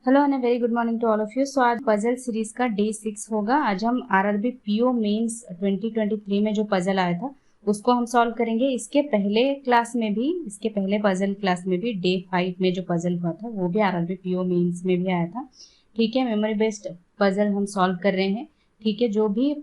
Hello and very good morning to all of you. So आज puzzle series का day 6 होगा। आज हम आरआरबी पीओ मेंस 2023 में जो पजल आया था उसको हम सॉल्व करेंगे। इसके पहले पजल क्लास में भी डे 5 में जो पजल हुआ था वो भी आरआरबी पीओ मेंस में भी आया था। ठीक है, मेमोरी बेस्ड पजल हम सॉल्व कर रहे हैं। ठीक है, जो भी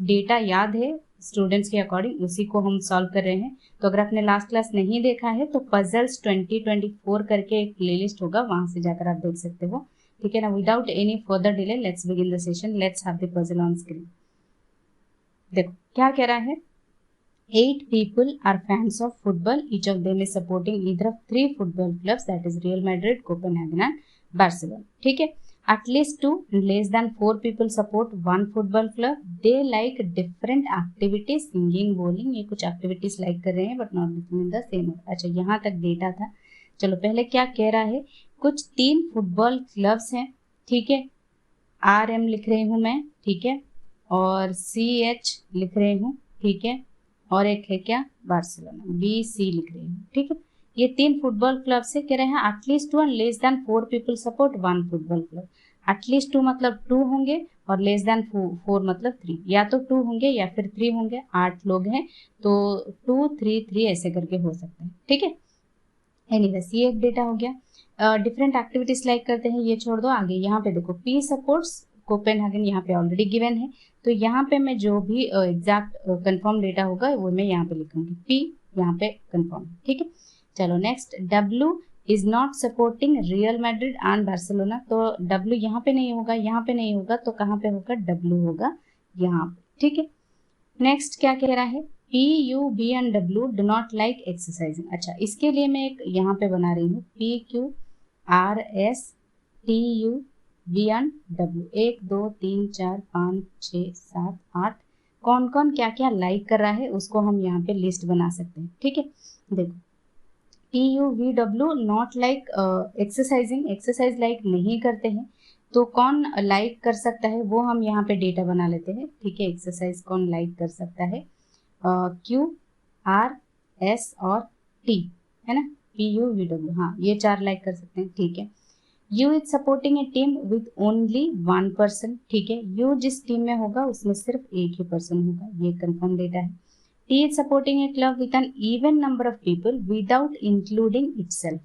डेटा याद है स्टूडेंट्स के अकॉर्डिंग उसी को हम सॉल्व कर रहे हैं। तो अगर आपने लास्ट क्लास नहीं देखा है तो पजल्स 2024 करके एक प्लेलिस्ट होगा, वहां से जाकर आप देख सकते हो। ठीक है ना। Without any further delay let's begin the session. Let's have the puzzle on screen. देखो क्या कह रहा है। 8 people are fans of football. Each of them is supporting either of 3 football clubs, that is Real Madrid, Copenhagen and Barcelona. ठीक है। At least 2 less than 4 people support one football club. They like different activities, singing, bowling. ये कुछ activities like कर रहे हैं but not written in the same order. अच्छा, यहाँ तक डेटा था। चलो पहले क्या कह रहा है। कुछ 3 फुटबॉल क्लब्स हैं। ठीक है, RM लिख रही हूँ मैं। ठीक है, और CH लिख रही हूँ। ठीक है, और एक है क्या, बार्सिलोना, BC लिख रही हूँ। ठीक है, ये 3 फुटबॉल क्लब से कह रहे हैं at least 2 and less than 4 people support 1 football club. At least 2 मतलब 2 होंगे और लेस देन 4 मतलब 3, या तो 2 होंगे या फिर 3 होंगे। 8 लोग हैं तो 2 3 3 ऐसे करके हो सकते हैं। ठीक है, एनीवेज ये एक डेटा हो गया। डिफरेंट एक्टिविटीज लाइक करते हैं, ये छोड़ दो। आगे यहाँ पे देखो, P सपोर्ट्स कोपेनहेगन यहाँ पे ऑलरेडी गिवन है, तो यहाँ पे मैं जो भी एग्जैक्ट कंफर्म डेटा होगा वो मैं यहाँ पे लिखूंगी। P यहाँ पे कंफर्म। ठीक है, चलो next. W is not supporting real Madrid and Barcelona. तो W यहाँ पे नहीं होगा, यहाँ पे नहीं होगा, तो कहाँ पे होगा, W होगा यहाँ पे। ठीक है, नेक्स्ट क्या कह रहा है। P, U, V and W do not like exercising. अच्छा, इसके लिए मैं एक यहाँ पे बना रही हूँ P, Q, R, S, T, U, V and W। 1 2 3 4 5 6 7 8 कौन कौन क्या क्या लाइक कर रहा है उसको हम यहाँ पे लिस्ट बना सकते हैं। ठीक है, देखो P, U, V, W not like exercising, exercise like नहीं करते हैं, तो कौन लाइक कर सकता है वो हम यहाँ पे डेटा बना लेते हैं। ठीक है, एक्सरसाइज कौन लाइक कर सकता है, Q, R, S और T, है ना। P, U, V, W, हाँ ये 4 लाइक कर सकते हैं। ठीक है, U is supporting A team with only 1 person. ठीक है, U जिस टीम में होगा उसमें सिर्फ एक ही पर्सन होगा, ये कंफर्म डेटा है। T is supporting a club with an even number of people without including itself.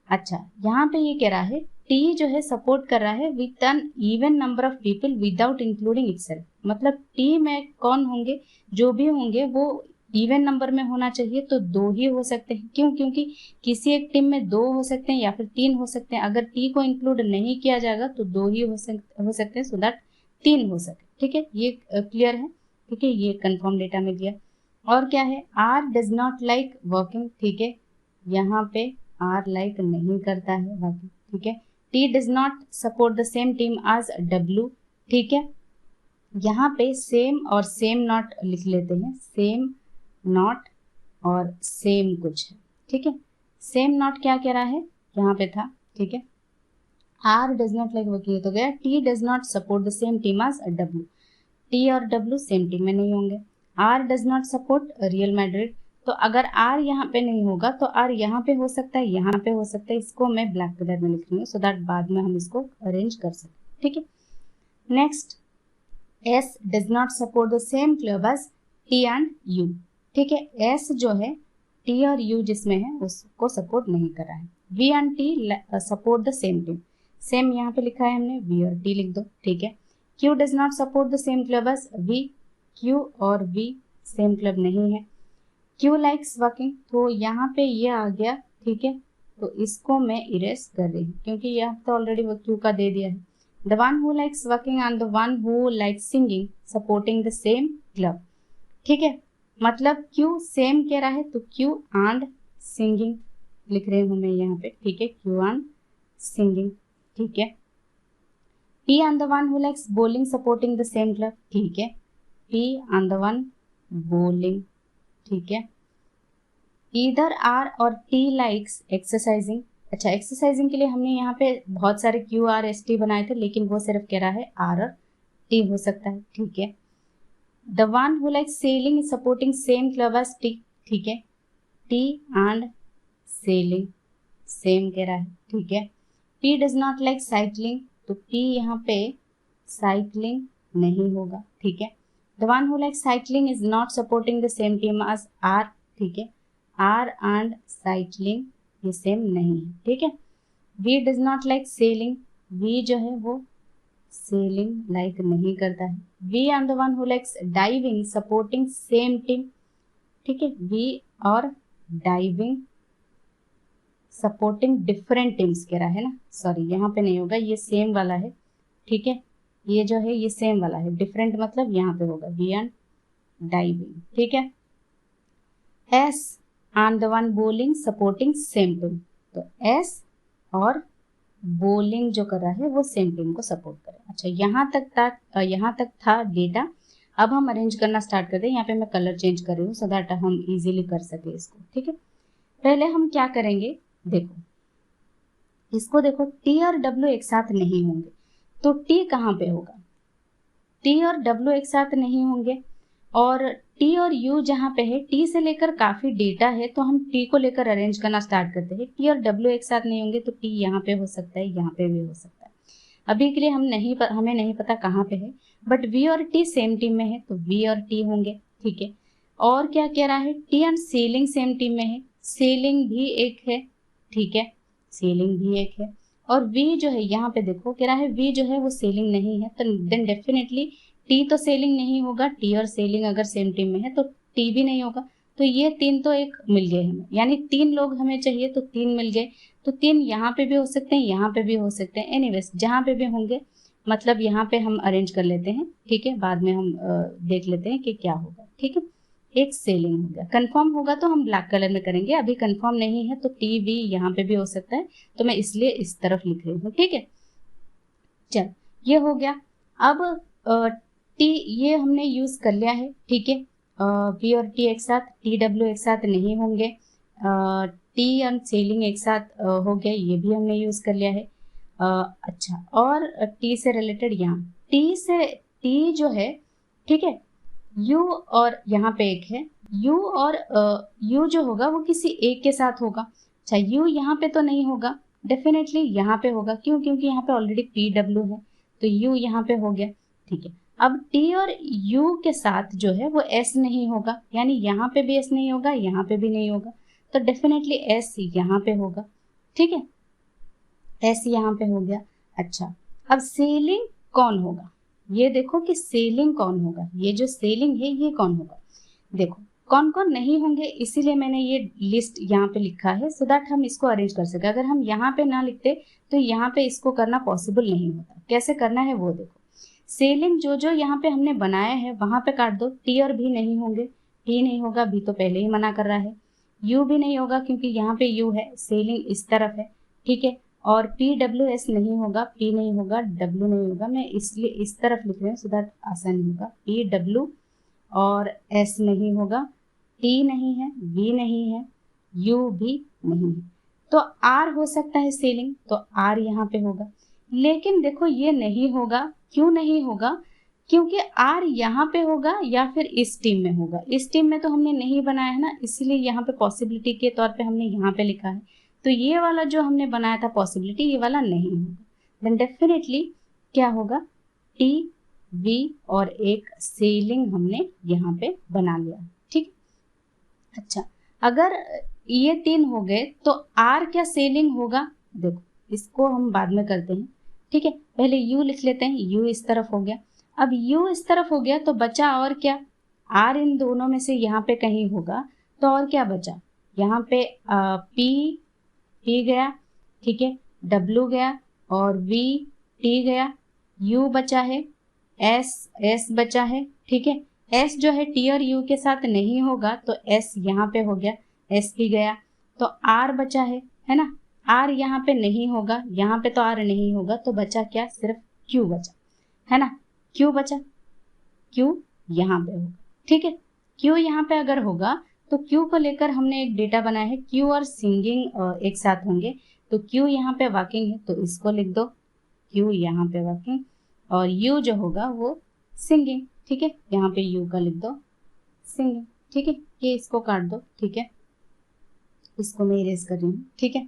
अच्छा, यहाँ पे ये कह रहा है T जो है सपोर्ट कर रहा है with an even number of people without including itself. मतलब T में कौन होंगे, जो भी होंगे वो इवन नंबर में होना चाहिए, तो 2 ही हो सकते हैं। क्यों, क्योंकि किसी एक टीम में 2 हो सकते हैं या फिर 3 हो सकते हैं। अगर T को इंक्लूड नहीं किया जाएगा तो 2 ही हो सकते हैं, सो दैट 3 हो सके। ठीक है, ये क्लियर है। ठीक है, ये कंफर्म डेटा मिल गया। और क्या है, R does not like working. ठीक है, यहाँ पे R लाइक नहीं करता है वर्किंग। ठीक है, T does not support the same team as W। ठीक है, यहाँ पे सेम और सेम नॉट लिख लेते हैं, सेम नॉट और सेम कुछ है। ठीक है, सेम नॉट क्या कह रहा है, यहाँ पे था। ठीक है, R does not like working तो गया। T does not support the same team as W। T और W सेम टीम में नहीं होंगे। R does not support Real Madrid, तो अगर R यहाँ पे नहीं होगा तो R यहाँ पे हो सकता है, यहाँ पे हो सकता है। इसको मैं ब्लैक कलर में लिख रही हूँ सो दैट बाद में हम इसको अरेंज कर सकते। ठीक है, next. S does not support the same club as T and U। ठीक है, S जो है T और U जिसमें है उसको सपोर्ट नहीं कर रहा है। V and T support the same team, same यहाँ पे लिखा है हमने, V और T लिख दो। ठीक है, Q does not support the same club as V। Q और V सेम क्लब नहीं है। Q लाइक्स वर्किंग, तो यहाँ पे ये आ गया। ठीक है, तो इसको मैं इरेज कर रही हूँ क्योंकि यहाँ तो ऑलरेडी वो Q का दे दिया है। The one who likes working and the one who likes singing supporting the same club. ठीक है, मतलब Q सेम कह रहा है तो Q एंड सिंगिंग लिख रही हूँ मैं यहाँ पे। ठीक है, Q एंड सिंगिंग। ठीक है, P and the one who likes bowling supporting the same club। ठीक है, P and the one bowling। ठीक है, either R और T likes exercising। अच्छा, एक्सरसाइजिंग के लिए हमने यहाँ पे बहुत सारे Q R S T बनाए थे, लेकिन वो सिर्फ कह रहा है R और T हो सकता है। ठीक है, the one who likes sailing is supporting same club as T। ठीक है, T and sailing सेम कह रहा है। ठीक है, P does not like cycling, तो P यहाँ पे साइक्लिंग नहीं होगा, ठीक है। The one who like cycling is not supporting the same team as R, ठीक है। R एंड साइक्लिंग ये सेम नहीं है, ठीक है। V does not like sailing, V जो है वो सेलिंग लाइक नहीं करता है। V and the one who likes diving supporting same team, ठीक है। V और डाइविंग सपोर्टिंग डिफरेंट टीम्स कह रहा है ना, सॉरी यहाँ पे नहीं होगा, ये सेम वाला है, ठीक है। ये जो है ये सेम वाला है, डिफरेंट मतलब यहाँ पे होगा V एंड डाइविंग, ठीक है। S and the one bowling supporting same team, तो S और बोलिंग जो कर रहा है वो सेम टीम को सपोर्ट करे। अच्छा, यहाँ तक था डेटा। अब हम अरेंज करना स्टार्ट करते हैं। यहाँ पे मैं कलर चेंज कर रही हूँ सो दैट हम इजीली कर सके इसको, ठीक है। पहले हम क्या करेंगे, देखो इसको देखो, T और W एक साथ नहीं होंगे, तो T कहाँ पे होगा, T और W एक साथ नहीं होंगे, और T और U जहाँ पे है, T से लेकर काफी डेटा है तो हम T को लेकर अरेंज करना स्टार्ट करते हैं। T और W एक साथ नहीं होंगे तो T यहाँ पे हो सकता है, यहाँ पे भी हो सकता है। अभी के लिए हमें नहीं पता कहाँ पे है, बट V और T सेम टीम में है तो V और T होंगे, ठीक है। और क्या कह रहा है, T and selling same team में है, सेलिंग भी एक है, ठीक है, सेलिंग भी एक है। और V जो है यहाँ पे देखो कह रहा है V जो है वो सेलिंग नहीं है, तो देन डेफिनेटली T तो सेलिंग नहीं होगा, T और सेलिंग अगर सेम टीम में है तो T भी नहीं होगा। तो ये तीन तो एक मिल गए हमें, यानी 3 लोग हमें चाहिए तो 3 मिल गए। तो 3 यहाँ पे भी हो सकते हैं, यहाँ पे भी हो सकते हैं, एनीवेज जहाँ पे भी होंगे मतलब यहाँ पे हम अरेंज कर लेते हैं, ठीक है। बाद में हम देख लेते हैं कि क्या होगा, ठीक है। एक सेलिंग हो गया, कंफर्म होगा तो हम ब्लैक कलर में करेंगे, अभी कंफर्म नहीं है तो टी भी यहाँ पे भी हो सकता है, तो मैं इसलिए इस तरफ लिख रही हूँ, ठीक है। चल ये हो गया। अब टी ये हमने यूज कर लिया है, ठीक है। वी और टी एक साथ, टी डब्ल्यू एक साथ नहीं होंगे, टी एंड सेलिंग एक साथ हो गया, ये भी हमने यूज कर लिया है। अच्छा, और टी से रिलेटेड यहाँ टी जो है, ठीक है, यू और यहाँ पे एक है, यू और यू जो होगा वो किसी एक के साथ होगा। अच्छा, यू यहाँ पे तो नहीं होगा, डेफिनेटली यहाँ पे होगा, क्यों, क्योंकि यहाँ पे ऑलरेडी पी डब्ल्यू है, तो यू यहाँ पे हो गया, ठीक है। अब टी और यू के साथ जो है वो एस नहीं होगा, यानी यहाँ पे भी एस नहीं होगा, यहाँ पे भी नहीं होगा, तो डेफिनेटली एस यहाँ पे होगा, ठीक है, एस यहाँ पे हो गया। अच्छा, अब सेलिंग कौन होगा, ये देखो कि सेलिंग कौन होगा, ये जो सेलिंग है ये कौन होगा, देखो कौन कौन नहीं होंगे, इसीलिए मैंने ये लिस्ट यहाँ पे लिखा है सो दैट हम इसको अरेंज कर सके। अगर हम यहाँ पे ना लिखते तो यहाँ पे इसको करना पॉसिबल नहीं होता। कैसे करना है वो देखो, सेलिंग जो जो यहाँ पे हमने बनाया है वहां पे काट दो, टी और भी नहीं होंगे, टी नहीं होगा, बी तो पहले ही मना कर रहा है, यू भी नहीं होगा क्योंकि यहाँ पे यू है, सेलिंग इस तरफ है, ठीक है। और पी डब्ल्यू एस नहीं होगा, पी नहीं होगा, डब्ल्यू नहीं होगा, मैं इसलिए इस तरफ लिख रही हूँ सो दैट आसानी होगा, पी डब्ल्यू और एस नहीं होगा, टी नहीं है, वी नहीं है, यू भी नहीं है, तो आर हो सकता है सेलिंग, तो आर यहाँ पे होगा। लेकिन देखो ये नहीं होगा, क्यों नहीं होगा, क्योंकि आर यहाँ पे होगा या फिर इस टीम में होगा, इस टीम में तो हमने नहीं बनाया है ना, इसलिए यहाँ पे पॉसिबिलिटी के तौर पे हमने यहाँ पे लिखा है, तो ये वाला जो हमने बनाया था पॉसिबिलिटी, ये वाला नहीं होगा, देन डेफिनेटली क्या होगा, टी वी और एक सेलिंग हमने यहाँ पे बना लिया, ठीक। अच्छा, अगर ये 3 हो गए तो आर क्या सेलिंग होगा, देखो इसको हम बाद में करते हैं, ठीक है, पहले यू लिख लेते हैं, यू इस तरफ हो गया। अब यू इस तरफ हो गया तो बचा और क्या, आर इन दोनों में से यहाँ पे कहीं होगा, तो और क्या बचा, यहाँ पे पी गया, ठीक है, डब्ल्यू गया, और वी टी गया, यू बचा है, एस बचा है, ठीक है। एस जो है टी और यू के साथ नहीं होगा तो एस यहाँ पे हो गया, एस भी गया, तो आर बचा है ना, आर यहाँ पे नहीं होगा, यहाँ पे तो आर नहीं होगा, तो बचा क्या, सिर्फ क्यू बचा, है ना, क्यू बचा, क्यू यहाँ पे होगा, ठीक है। क्यू यहाँ पे अगर होगा तो क्यू को लेकर हमने एक डेटा बनाया है, क्यू और सिंगिंग एक साथ होंगे, तो क्यू यहाँ पे वॉकिंग है तो इसको लिख दो, क्यू यहाँ पे वॉकिंग, और यू जो होगा वो सिंगिंग, ठीक है, यहाँ पे यू का लिख दो सिंगिंग, ठीक है। ये इसको काट दो, ठीक है, इसको मैं इरेज कर रही हूँ, ठीक है।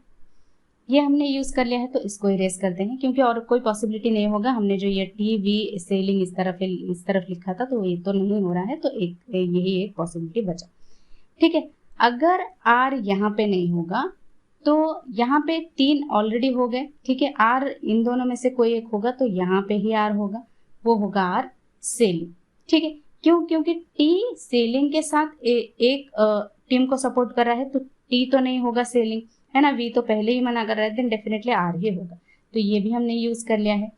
ये हमने यूज कर लिया है तो इसको इरेज करते हैं, क्योंकि और कोई पॉसिबिलिटी नहीं होगा। हमने जो ये टी वी सेलिंग इस तरफ लिखा था तो ये तो नहीं हो रहा है, तो यही एक पॉसिबिलिटी बचा। ठीक है, अगर आर यहाँ पे नहीं होगा तो यहाँ पे 3 ऑलरेडी हो गए। ठीक है, आर इन दोनों में से कोई एक होगा तो यहाँ पे ही आर होगा, वो होगा आर सेलिंग। ठीक है, क्यों? क्योंकि टी सेलिंग के साथ एक टीम को सपोर्ट कर रहा है, तो टी तो नहीं होगा सेलिंग, है ना। वी तो पहले ही मना कर रहा है, देन डेफिनेटली आर ही होगा, तो ये भी हमने यूज कर लिया है।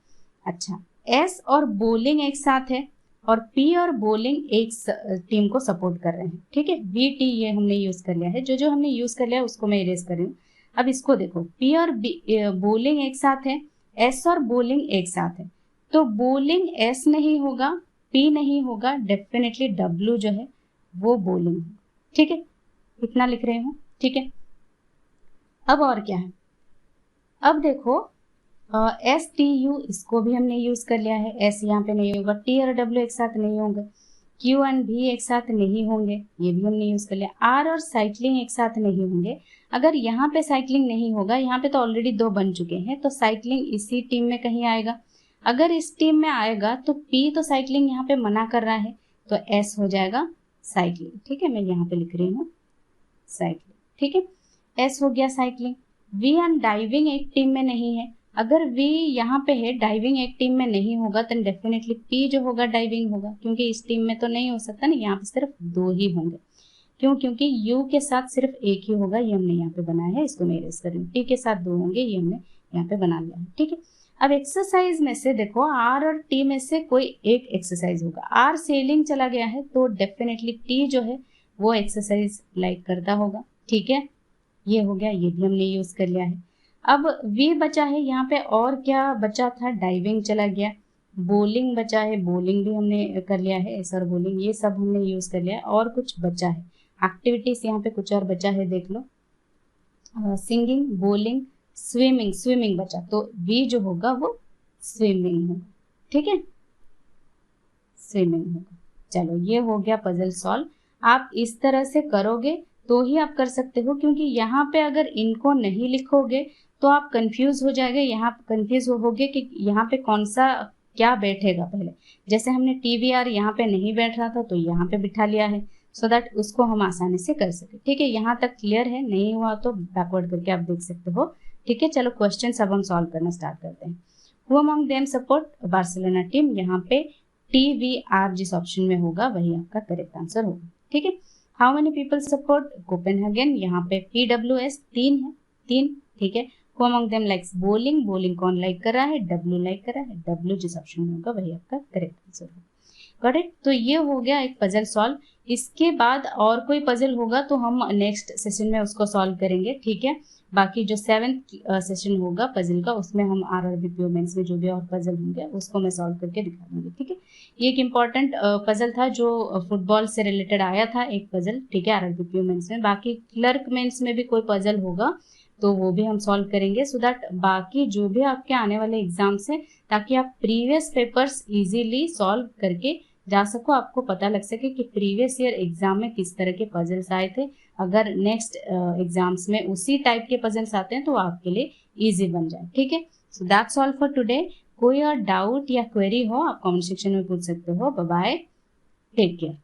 अच्छा, एस और बोलिंग एक साथ है और पी और बोलिंग एक टीम को सपोर्ट कर रहे हैं। ठीक है, वी टी ये हमने यूज कर लिया है। जो जो हमने यूज कर लिया है उसको मैं इरेज कर रही हूँ। अब इसको देखो, पी और बोलिंग एक साथ है, एस और बोलिंग एक साथ है, तो बोलिंग एस नहीं होगा, पी नहीं होगा, डेफिनेटली डब्ल्यू जो है वो बोलिंग है। ठीक है, इतना लिख रही हूँ। ठीक है, अब और क्या है, अब देखो एस टी यू इसको भी हमने यूज कर लिया है। एस यहाँ पे नहीं होगा, टी और डब्ल्यू एक साथ नहीं होंगे, क्यू एंड भी एक साथ नहीं होंगे, ये भी हमने यूज कर लिया। आर और साइक्लिंग एक साथ नहीं होंगे। अगर यहाँ पे साइक्लिंग नहीं होगा, यहाँ पे तो ऑलरेडी 2 बन चुके हैं, तो साइक्लिंग इसी टीम में कहीं आएगा। अगर इस टीम में आएगा तो पी तो साइक्लिंग यहाँ पे मना कर रहा है, तो एस हो जाएगा साइक्लिंग। ठीक है, मैं यहाँ पे लिख रही हूँ साइक्लिंग। ठीक है, एस हो गया साइक्लिंग। वी एंड डाइविंग एक टीम में नहीं है। अगर वी यहाँ पे है, डाइविंग एक टीम में नहीं होगा, तो डेफिनेटली पी जो होगा डाइविंग होगा, क्योंकि इस टीम में तो नहीं हो सकता ना, यहाँ पे सिर्फ 2 ही होंगे। क्यों? क्योंकि यू के साथ सिर्फ एक ही होगा, ये हमने यहाँ पे बनाया है, इसको मैं इरेज कर रही हूँ। टी के साथ 2 होंगे, ये हमने यहाँ पे बना लिया है। ठीक है, अब एक्सरसाइज में से देखो, आर और टी में से कोई एक एक्सरसाइज होगा। आर सेलिंग चला गया है तो डेफिनेटली टी जो है वो एक्सरसाइज लाइक करता होगा। ठीक है, ये हो गया, ये भी हमने यूज कर लिया है। अब वी बचा है, यहाँ पे और क्या बचा था, डाइविंग चला गया, बोलिंग बचा है, बोलिंग भी हमने कर लिया है, एस और बोलिंग ये सब हमने यूज कर लिया है। और कुछ बचा है एक्टिविटीज, यहाँ पे कुछ और बचा है, देख लो। सिंगिंग, बोलिंग, स्विमिंग, स्विमिंग बचा, तो वी जो होगा वो स्विमिंग होगा। ठीक है, स्विमिंग होगा। चलो, ये हो गया पजल सॉल्व। आप इस तरह से करोगे तो ही आप कर सकते हो, क्योंकि यहाँ पे अगर इनको नहीं लिखोगे तो आप कंफ्यूज हो जाएंगे। यहाँ कंफ्यूज होगे कि यहाँ पे कौन सा क्या बैठेगा। पहले जैसे हमने टीवीआर यहाँ पे नहीं बैठ रहा था तो यहाँ पे बिठा लिया है, सो दैट उसको हम आसानी से कर सके। ठीक है, यहाँ तक क्लियर है? नहीं हुआ तो बैकवर्ड करके आप देख सकते हो। ठीक है, चलो क्वेश्चन अब हम सॉल्व करना स्टार्ट करते हैं। Who among them support Barcelona team, यहाँ पे TVR जिस ऑप्शन में होगा वही आपका करेक्ट आंसर होगा। ठीक है, how many people support Copenhagen, यहाँ पे PWS 3 है, 3। ठीक है, who among them likes bowling, bowling कौन लाइक कर रहा है, डब्ल्यू लाइक कर रहा है, डब्ल्यू जिस ऑप्शन में होगा वही आपका करेक्ट आंसर होगा। Got it? तो ये हो गया एक पजल सॉल्व। इसके बाद और कोई पजल होगा तो हम नेक्स्ट सेशन में उसको सॉल्व करेंगे। ठीक है, बाकी जो 7th सेशन होगा पजल का, उसमें हम RRB PO मेंस में जो भी और पजल होंगे उसको मैं सॉल्व करके दिखा दूंगी। ठीक है, ये एक इम्पॉर्टेंट पजल था जो फुटबॉल से रिलेटेड आया था, एक पजल। ठीक है, RRB PO मेंस में। बाकी क्लर्क मेंस में भी कोई पजल होगा तो वो भी हम सॉल्व करेंगे, सो दैट बाकी जो भी आपके आने वाले एग्जाम्स हैं, ताकि आप प्रीवियस पेपर्स इजीली सॉल्व करके जा सको, आपको पता लग सके कि प्रीवियस ईयर एग्जाम में किस तरह के पजल्स आए थे। अगर नेक्स्ट एग्जाम्स में उसी टाइप के पजल्स आते हैं तो आपके लिए इजी बन जाए। ठीक है, so that's all for today. कोई और डाउट या क्वेरी हो आप कमेंट सेक्शन में पूछ सकते हो। Bye bye, take care.